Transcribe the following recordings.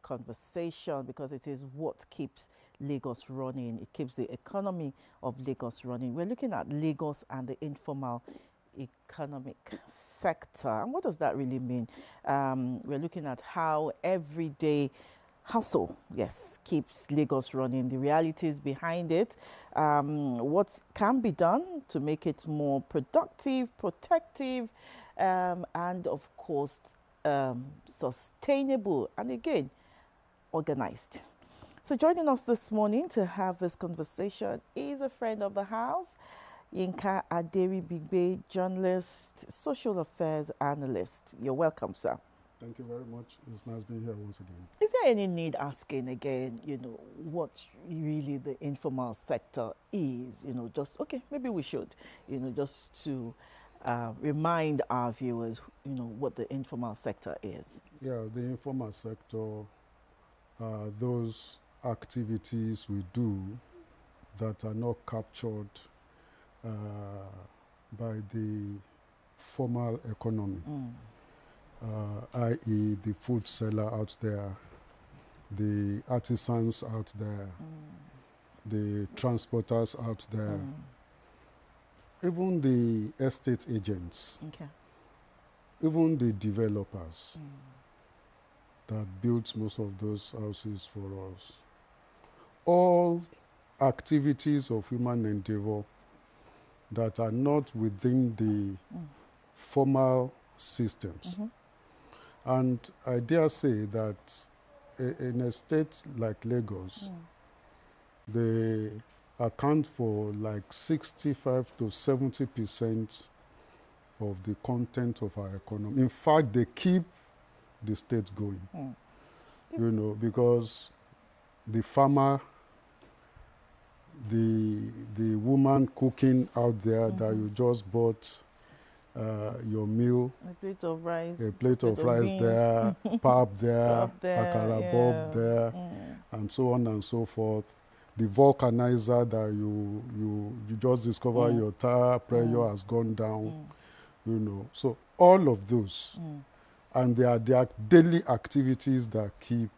conversation because it is what keeps Lagos running. It keeps the economy of Lagos running. We're looking at Lagos and the informal economic sector. And what does that really mean? We're looking at how everyday hustle, yes, keeps Lagos running, the realities behind it, what can be done to make it more productive, protective, and of course, sustainable, and again, organized. So joining us this morning to have this conversation is a friend of the house, Yinka Aderibigbe, journalist, social affairs analyst. You're welcome, sir. Thank you very much. It's nice being here once again. Is there any need asking again, what really the informal sector is? Just, okay, maybe we should, just to remind our viewers, what the informal sector is. Yeah, the informal sector are those activities we do that are not captured by the formal economy. I.e. the food seller out there, the artisans out there, the transporters out there, even the estate agents, even the developers that built most of those houses for us. All activities of human endeavor that are not within the formal systems. And I dare say that in a state like Lagos, they account for like 65 to 70% of the content of our economy. In fact, they keep the state going, because the farmer, the woman cooking out there that you just bought your meal, a plate of rice there, pap there, akara bob there, and so on and so forth. The vulcanizer that you just discover your tire pressure has gone down, So all of those, and they are their daily activities that keep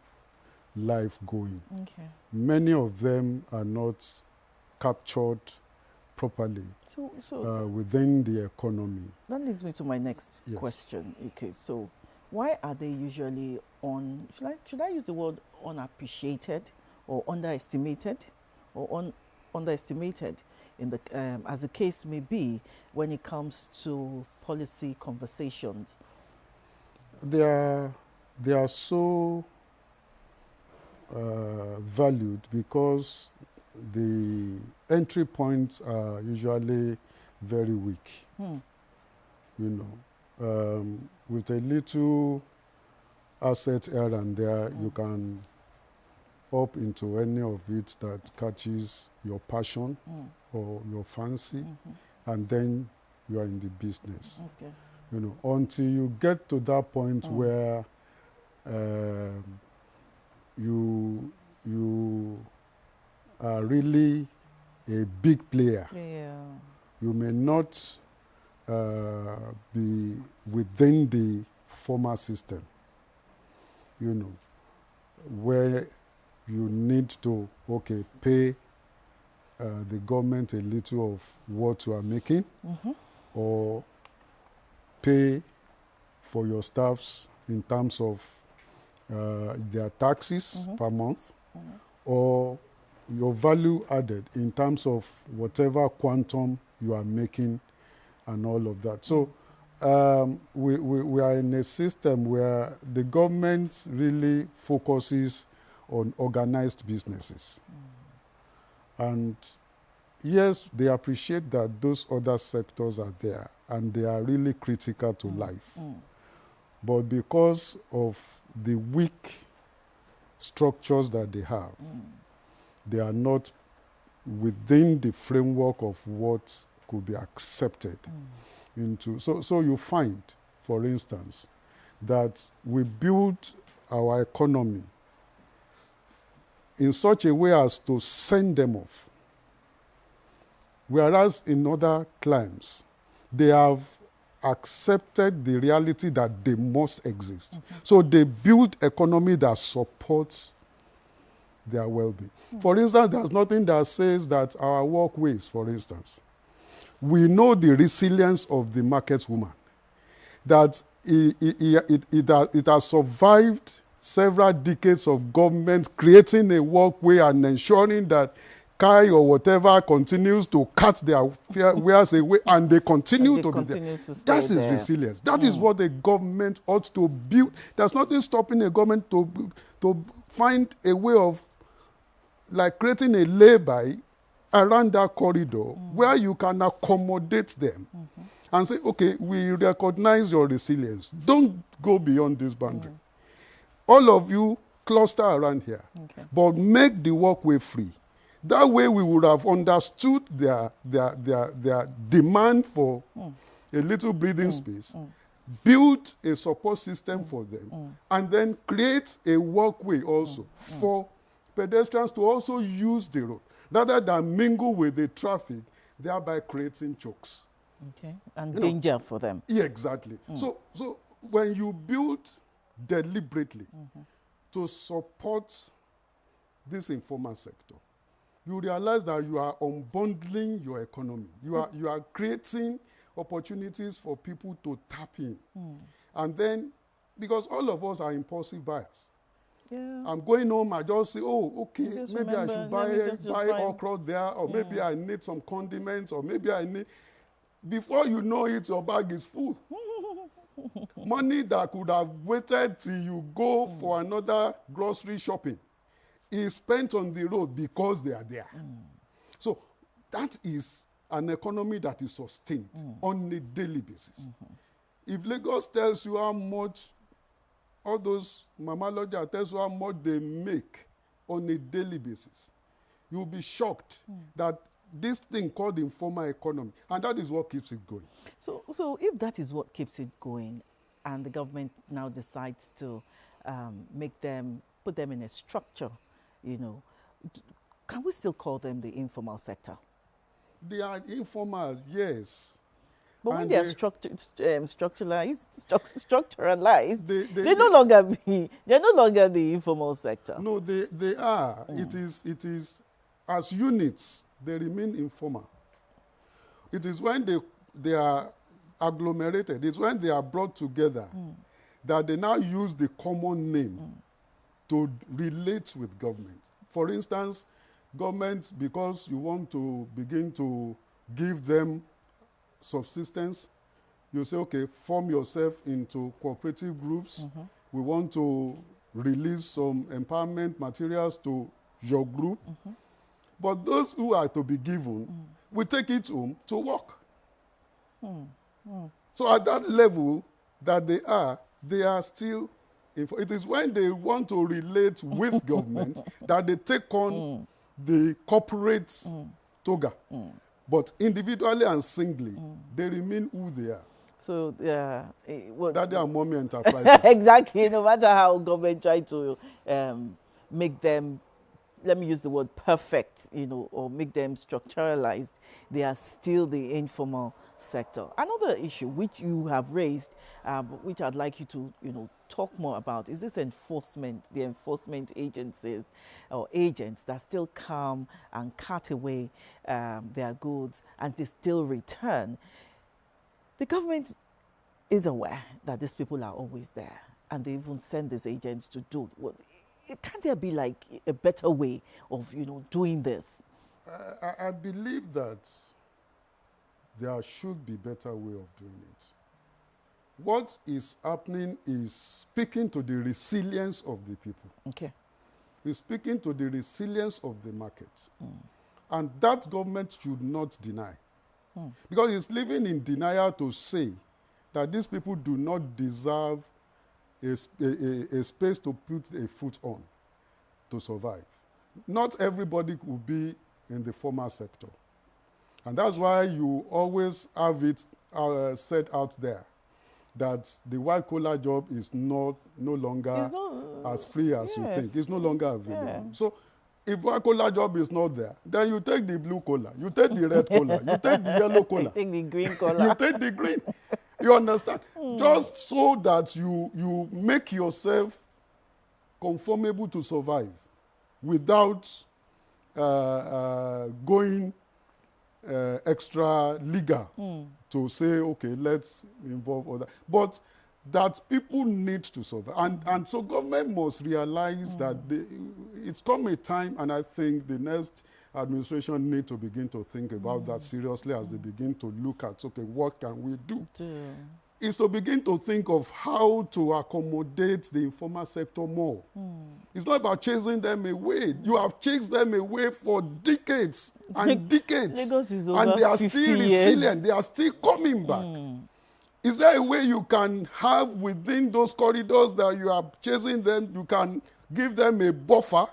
life going. Many of them are not captured properly within the economy. That leads me to my next question. Okay, so why are they usually should I use the word unappreciated or underestimated or underestimated in the as the case may be when it comes to policy conversations? They are so valued because the entry points are usually very weak. With a little asset here and there, you can up into any of it that catches your passion or your fancy, and then you are in the business. Until you get to that point where you are really a big player. You may not be within the formal system, where you need to, pay the government a little of what you are making, or pay for your staffs in terms of their taxes per month, or your value added in terms of whatever quantum you are making and all of that. So we are in a system where the government really focuses on organized businesses. And yes, they appreciate that those other sectors are there and they are really critical to life. But because of the weak structures that they have, they are not within the framework of what could be accepted into. So you find, for instance, that we build our economy in such a way as to send them off. Whereas in other climes, they have accepted the reality that they must exist. So they build economy that supports their well-being. For instance, there's nothing that says that our walkways, for instance, we know the resilience of the market woman, that it has survived several decades of government creating a walkway and ensuring that Kai or whatever continues to cut their wares away, and they continue to be there. That is resilience. That is what a government ought to build. There's nothing stopping a government to find a way of like creating a lay-by around that corridor where you can accommodate them and say, okay, we recognize your resilience. Don't go beyond this boundary. All of you cluster around here, but make the walkway free. That way we would have understood their demand for a little breathing space, build a support system for them, and then create a walkway also for pedestrians to also use the road, rather than mingle with the traffic, thereby creating chokes. Okay, and danger for them. Yeah, exactly. So when you build deliberately to support this informal sector, you realize that you are unbundling your economy. You are creating opportunities for people to tap in. And then, because all of us are impulsive buyers. Yeah. I'm going home, I just say, oh, okay, maybe I should buy okra there, or maybe I need some condiments, or maybe I need... Before you know it, your bag is full. Money that could have waited till you go for another grocery shopping is spent on the road because they are there. So that is an economy that is sustained on a daily basis. If Lagos tells you how much, all those Mama Lodja tells you how much they make on a daily basis, you'll be shocked that this thing called informal economy, and that is what keeps it going. So if that is what keeps it going, and the government now decides to put them in a structure, you know, can we still call them the informal sector? They are informal, yes. But when they are structuralized, they're no longer the informal sector. No, they are. It is as units, they remain informal. It is when they are agglomerated, it's when they are brought together that they now use the common name to relate with government. For instance, government, because you want to begin to give them subsistence, you say, okay, form yourself into cooperative groups. We want to release some empowerment materials to your group. But those who are to be given, we take it home to work. So at that level that they are still, it is when they want to relate with government that they take on the corporate toga. But individually and singly, they remain who they are. So, that they are mommy enterprises. Exactly. No matter how government try to make them, let me use the word perfect, you know, or make them structuralized, they are still the informal sector. Another issue which you have raised, which I'd like you to, you know, talk more about, is this enforcement, the enforcement agencies or agents that still come and cut away their goods and they still return. The government is aware that these people are always there, and they even send these agents to do. Well, can't there be like a better way of, you know, doing this? I believe that there should be better way of doing it. What is happening is speaking to the resilience of the people. Okay. It's speaking to the resilience of the market. And that government should not deny. Because it's living in denial to say that these people do not deserve a space to put a foot on to survive. Not everybody will be in the formal sector. And that's why you always have it said out there that the white-collar job is no longer as free as you think. It's no longer available. Yeah. So if white-collar job is not there, then you take the blue collar, you take the red collar, you take the yellow collar. You take the green collar. You take the green. You understand? Just so that you make yourself conformable to survive without going extra legal to say, okay, let's involve other. But that people need to survive. And so government must realize that it's come a time, and I think the next administration need to begin to think about that seriously as they begin to look at, okay, what can we do? Is to begin to think of how to accommodate the informal sector more. It's not about chasing them away. You have chased them away for decades and decades. Lagos is over and they are 50 still years. resilient. They are still coming back. Is there a way you can have within those corridors that you are chasing them, you can give them a buffer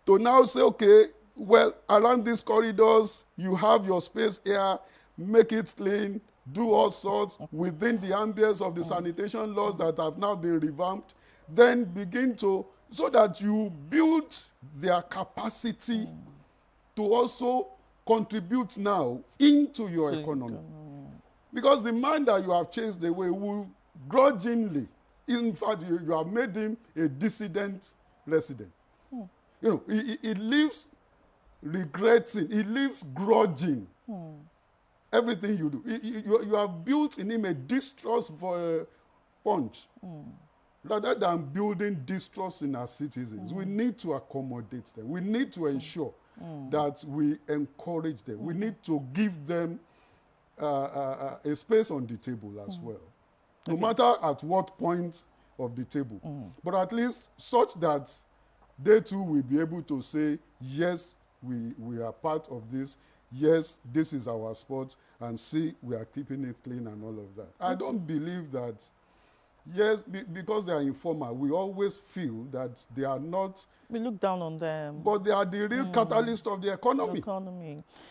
to now say, okay, well, around these corridors, you have your space here, make it clean, do all sorts within the ambience of the sanitation laws that have now been revamped, then begin to, so that you build their capacity to also contribute now into your economy. Because the man that you have chased away will grudgingly, in fact, you have made him a dissident resident. You know, he lives regretting, he lives grudging everything you do. You have built in him a distrust for punch. Rather than building distrust in our citizens, we need to accommodate them. We need to ensure that we encourage them. We need to give them a space on the table as well. No matter at what point of the table. But at least such that they too will be able to say, yes, we are part of this. Yes, this is our sport, and see, we are keeping it clean and all of that. I don't believe that, yes, because they are informal, we always feel that they are not. We look down on them. But they are the real catalyst of the economy.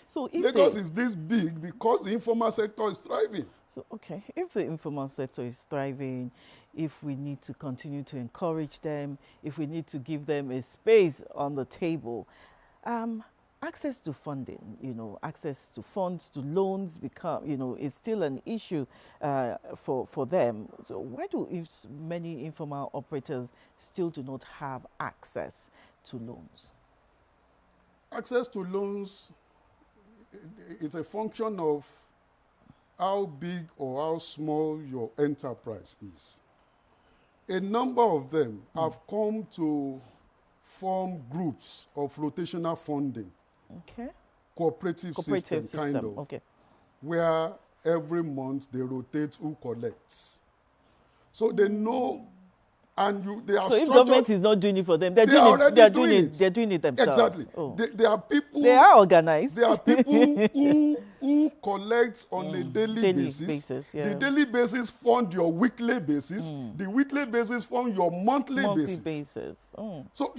So if Lagos is this big because the informal sector is thriving. So, okay, if the informal sector is thriving, if we need to continue to encourage them, if we need to give them a space on the table, access to funding, access to funds, to loans is still an issue for them. So why do many informal operators still do not have access to loans? Access to loans, it's a function of how big or how small your enterprise is. A number of them have come to form groups of rotational funding. Okay. Cooperative system, kind of. Okay. Where every month they rotate who collects. So they know, and they are so if government is not doing it for them, they're doing it themselves. Exactly. Oh. They are people. They are organized. They are people who collect on a daily basis. Yeah. The daily basis fund your weekly basis. The weekly basis fund your monthly basis. Oh. So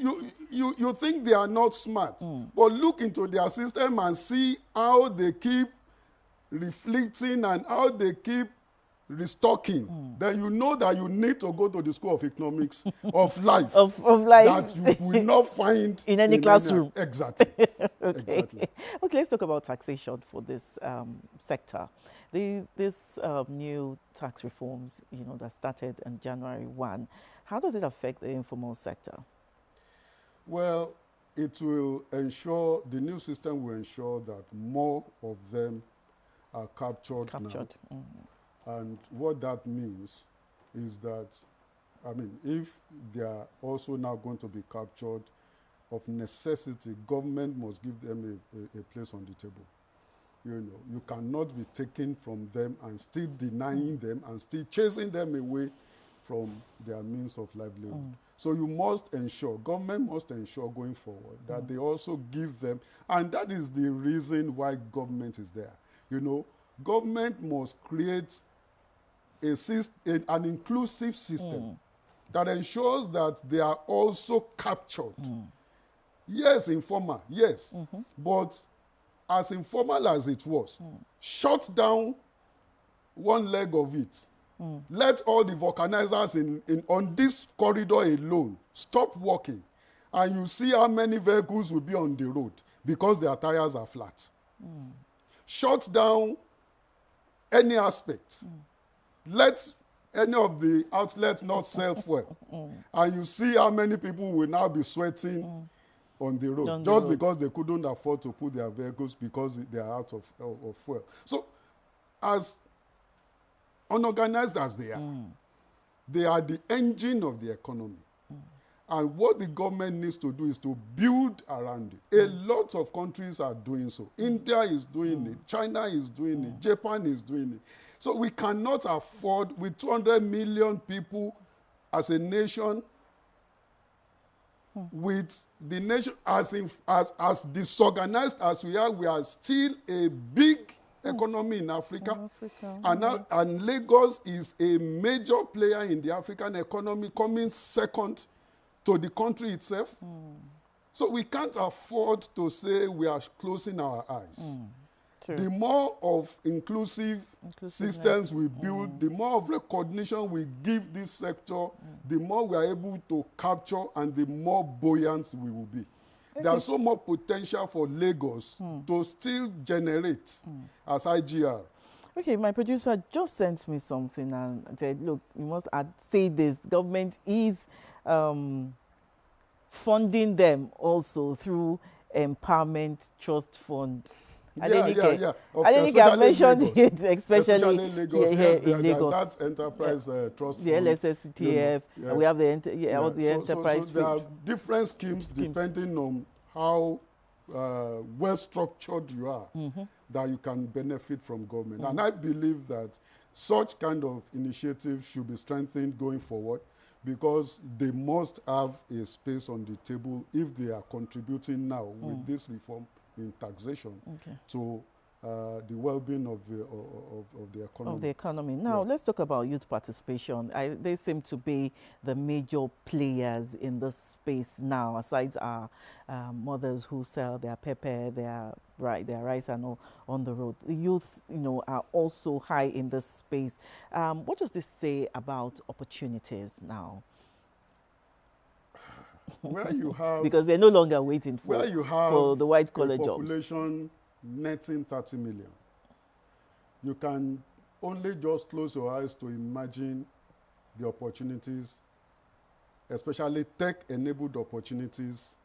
you think they are not smart, but look into their system and see how they keep reflecting and how they keep restocking. Then you know that you need to go to the School of Economics of life. of life. That you will not find in any classroom. Exactly. Okay. Exactly. Okay, let's talk about taxation for this sector. This new tax reforms, that started on January 1, how does it affect the informal sector? Well, it will ensure, the new system will ensure that more of them are captured. Now. And what that means is that, if they are also now going to be captured, of necessity, government must give them a place on the table. You cannot be taken from them and still denying them and still chasing them away from their means of livelihood. So you must ensure, government must ensure going forward that they also give them, and that is the reason why government is there. Government must create an inclusive system that ensures that they are also captured. Yes, informal, yes. But as informal as it was, shut down one leg of it. Let all the vulcanizers on this corridor alone stop working. And you see how many vehicles will be on the road because their tires are flat. Shut down any aspect let any of the outlets not sell fuel. And you see how many people will now be sweating on the road, On the just road. because they couldn't afford to put their vehicles because they are out of fuel. So as unorganized as they are the engine of the economy. And what the government needs to do is to build around it. A lot of countries are doing so. India is doing it. China is doing it. Japan is doing it. So we cannot afford, with 200 million people as a nation, with the nation as disorganized as we are still a big economy in Africa. And Lagos is a major player in the African economy, coming second to the country itself. So we can't afford to say we are closing our eyes. True. The more of inclusive systems we build, the more of recognition we give this sector, the more we are able to capture and the more buoyant we will be. Okay. There's so much potential for Lagos to still generate as IGR. Okay, my producer just sent me something and said, look, you must say this. Government is funding them also through Empowerment Trust Fund. Yeah. Adenike, I mentioned it, especially Lagos. Here yes, in Lagos. There's that enterprise trust the fund. LSSTF, and we have the, all the enterprise. So there are different schemes depending on how well structured you are, that you can benefit from government. And I believe that such kind of initiatives should be strengthened going forward, because they must have a space on the table if they are contributing now with this reform in taxation to the well-being of the economy. Now, let's talk about youth participation. They seem to be the major players in this space now, aside our mothers who sell their pepper, their rice and all on the road. The youth, are also high in this space. What does this say about opportunities now? Where you have, because they're no longer waiting for the white collar jobs. Population netting 30 million. You can only just close your eyes to imagine the opportunities, especially tech-enabled opportunities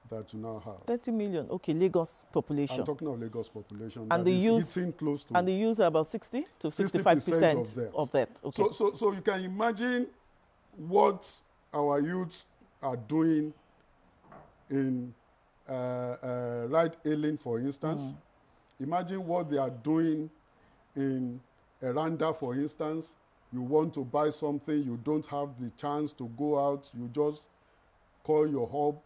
that you now have. 30 million, okay, Lagos population. I'm talking of Lagos population. And the youth, hitting close to. And the youth are about 60 to 65% of that. Okay. So you can imagine what our youths are doing in ride hailing, for instance. Imagine what they are doing in Eranda, for instance. You want to buy something, you don't have the chance to go out, you just call your hub.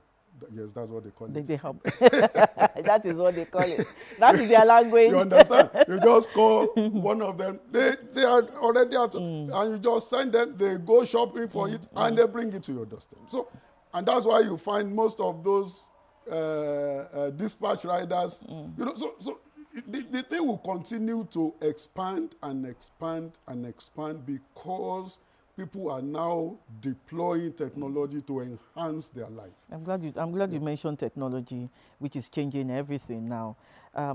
Yes, that's what they call it. The hub. That is what they call it. That is their language. You understand? You just call one of them. They are already out, and you just send them. They go shopping for it, and they bring it to your doorstep. So, and that's why you find most of those dispatch riders. So the thing will continue to expand and expand and expand, because people are now deploying technology to enhance their life. I'm glad you mentioned technology, which is changing everything now.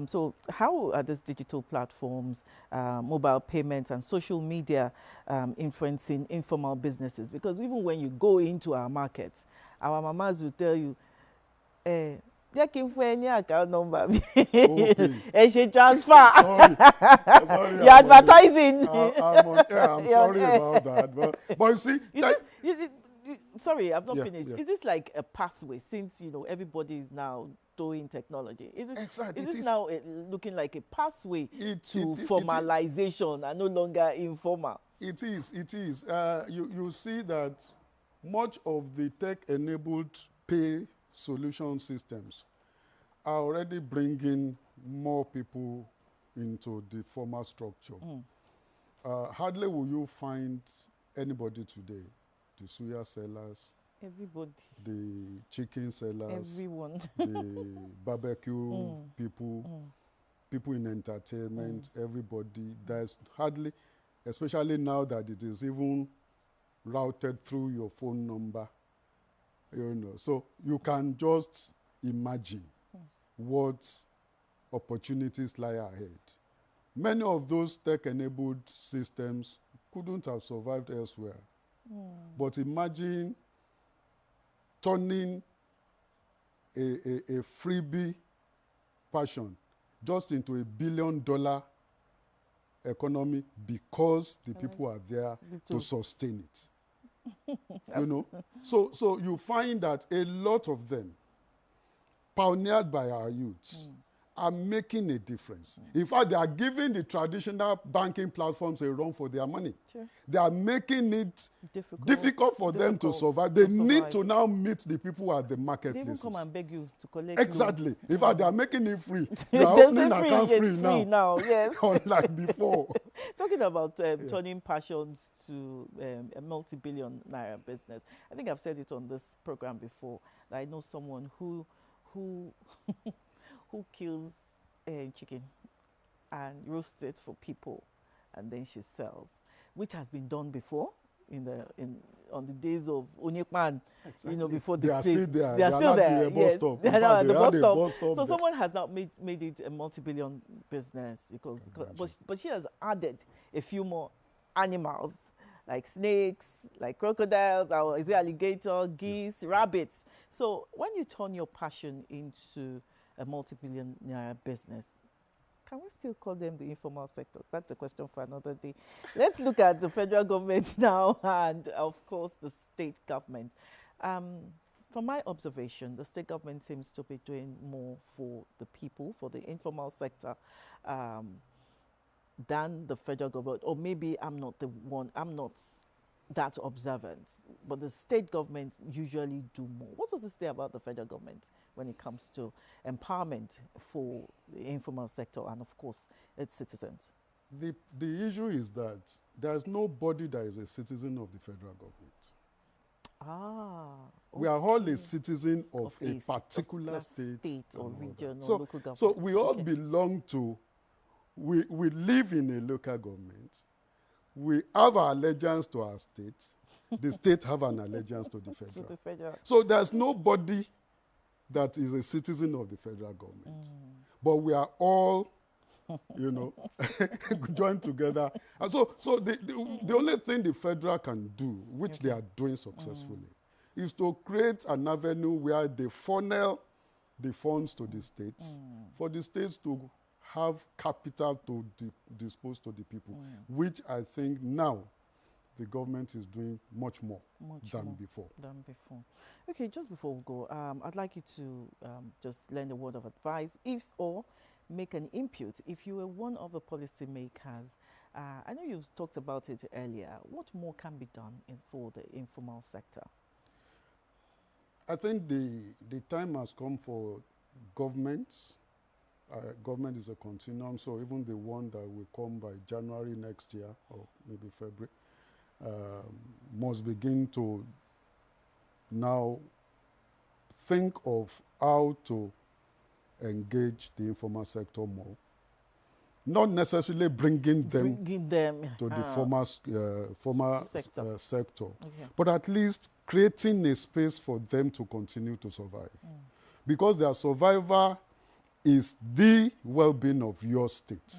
So how are these digital platforms, mobile payments and social media influencing informal businesses? Because even when you go into our markets, our mamas will tell you, account number. And she transfer. Sorry, You're advertising. I'm sorry about that. But you see, sorry, I've not finished. Yeah. Is this like a pathway, since everybody is now doing technology? Is this now looking like a pathway to formalization and no longer informal? It is. You see that much of the tech-enabled pay solution systems are already bringing more people into the formal structure. Hardly will you find anybody today, the suya sellers, everybody, the chicken sellers, everyone, the barbecue people, people in entertainment, everybody. There's hardly, especially now that it is even routed through your phone number. So you can just imagine what opportunities lie ahead. Many of those tech-enabled systems couldn't have survived elsewhere. But imagine turning a freebie passion just into $1 billion economy because the people are there to sustain it. You know, so you find that a lot of them, pioneered by our youths, are making a difference. In fact, they are giving the traditional banking platforms a run for their money. Sure. They are making it difficult for them to survive. They need to now meet the people at the marketplaces. They even come and beg you to collect Exactly. loans. In fact, they are making it free. You are They opening say an account free now. Yes. Unlike before. Talking about turning passions to a multi-billion naira business. I think I've said it on this program before. That I know someone who who kills chicken and roasts it for people, and then she sells, which has been done before on the days of Onyekman. Exactly. You know, before they are still there. They are still there. At the bus stop. They are now at the bus stop. So there. someone has now made it a multi-billion business but she has added a few more animals like snakes, like crocodiles, or is it alligator, geese, rabbits. So when you turn your passion into a multi-billion naira business, can we still call them the informal sector? That's a question for another day. Let's look at the federal government now and, of course, the state government. From my observation, the state government seems to be doing more for the people, for the informal sector, than the federal government. Or maybe I'm not that observant, but the state government usually do more. What does it say about the federal government when it comes to empowerment for the informal sector and, of course, its citizens? The issue is that there's nobody that is a citizen of the federal government. Okay. We are all a citizen of a particular state or region or local government. So we all belong to, we live in a local government. We have our allegiance to our state. The state have an allegiance to the federal. So there's nobody that is a citizen of the federal government. But we are all, you know, joined together. And so the only thing the federal can do, which they are doing successfully, is to create an avenue where they funnel the funds to the states, for the states to have capital to dispose to the people, which I think now the government is doing much more than before. Okay, just before we go, I'd like you to just lend a word of advice, or make an input. If you were one of the policymakers, I know you've talked about it earlier, what more can be done for the informal sector? I think the time has come for governments. Government is a continuum, so even the one that will come by January next year, or maybe February, must begin to now think of how to engage the informal sector more. Not necessarily bringing them to the formal sector, but at least creating a space for them to continue to survive. Because their survival is the well-being of your state.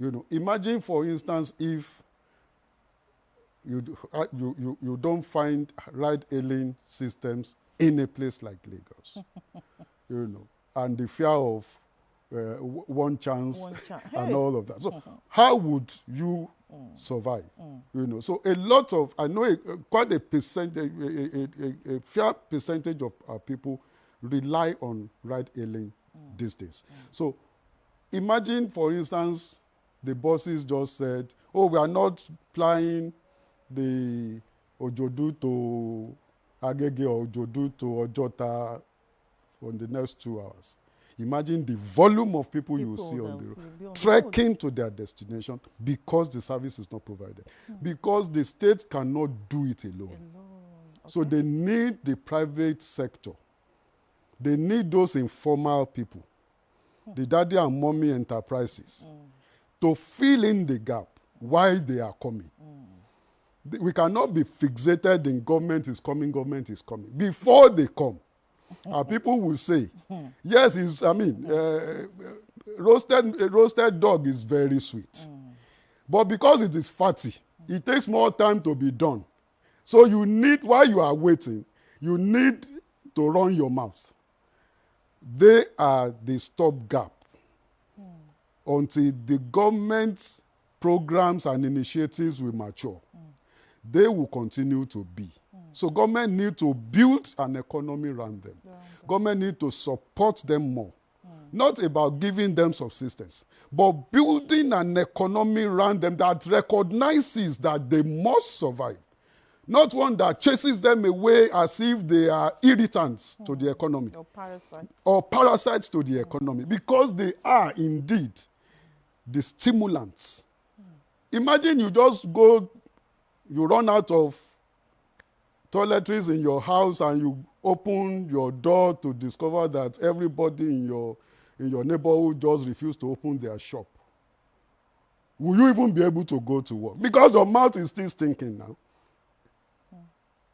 You know, imagine, for instance, if you don't find ride-hailing systems in a place like Lagos, you know, and the fear of one chance and all of that. So how would you survive? You know, so a lot of, I know quite a percentage, a fair percentage of our people rely on ride-hailing these days. So imagine, for instance, the bosses just said, oh, we are not flying the Ojodu to Agege or Ojodu to Ojota for the next 2 hours. Imagine the volume of people you will see on the road, trekking to their destination because the service is not provided. Because the state cannot do it alone. So they need the private sector. They need those informal people, the daddy and mommy enterprises, to fill in the gap while they are coming. We cannot be fixated in government is coming. Before they come, our people will say, yes, roasted dog is very sweet. But because it is fatty, It takes more time to be done. So you need, while you are waiting, you need to run your mouth. They are the stopgap until the government's programs and initiatives will mature. They will continue to be. So government need to build an economy around them. Government need to support them more. Not about giving them subsistence, but building an economy around them that recognizes that they must survive. Not one that chases them away as if they are irritants to the economy. Or parasites. Or parasites to the economy. Because they are indeed the stimulants. Imagine you just go, you run out of toiletries in your house and you open your door to discover that everybody in your neighborhood just refused to open their shop. Will you even be able to go to work? Because your mouth is still stinking now.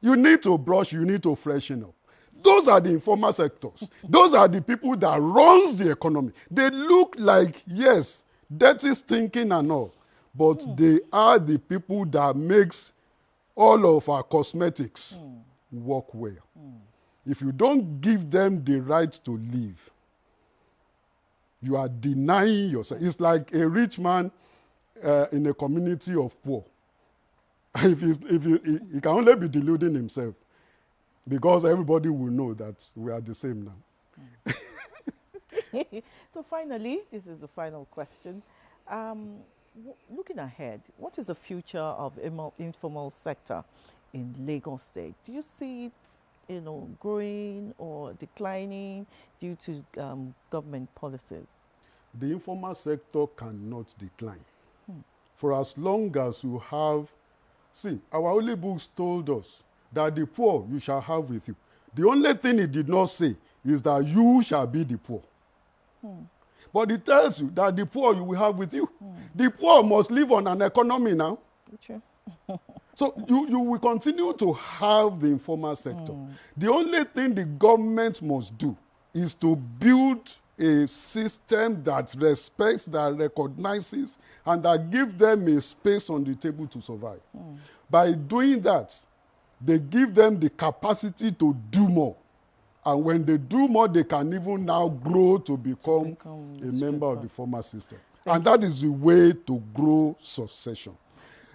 You need to brush, you need to freshen up. Those are the informal sectors. Those are the people that runs the economy. They look like, yes, dirty, stinking and all, but they are the people that makes all of our cosmetics work well. If you don't give them the right to live, you are denying yourself. It's like a rich man in a community of poor. He can only be deluding himself, because everybody will know that we are the same now. So finally, this is the final question. Looking ahead, what is the future of informal sector in Lagos State? Do you see it, growing or declining due to government policies? The informal sector cannot decline. For as long as you have, see, our holy books told us that the poor you shall have with you. The only thing it did not say is that you shall be the poor. But it tells you that the poor you will have with you. The poor must live on an economy now. True. So you will continue to have the informal sector. The only thing the government must do is to build a system that respects, that recognizes, and that gives them a space on the table to survive. By doing that, they give them the capacity to do more. And when they do more, they can even now grow to become a member of the formal system. And that is the way to grow succession.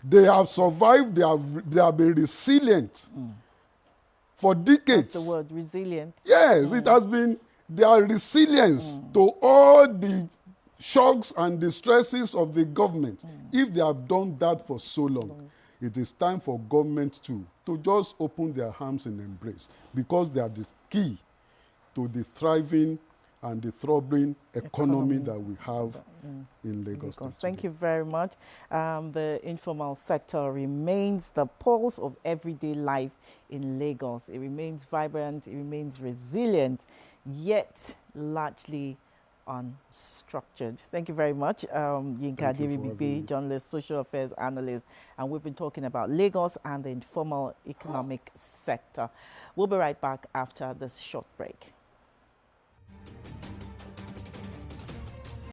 They have survived, they have been resilient for decades. That's the word, resilient. Yes, it has been their resilience to all the shocks and the stresses of the government. If they have done that for so long, it is time for government to just open their arms in embrace, because they are the key to the thriving and the throbbing economy that we have in Lagos State. Thank you very much. The informal sector remains the pulse of everyday life in Lagos. It remains vibrant, it remains resilient, yet largely unstructured. Thank you very much, Yinka Aderibigbe, journalist, social affairs analyst, and we've been talking about Lagos and the informal economic sector. We'll be right back after this short break.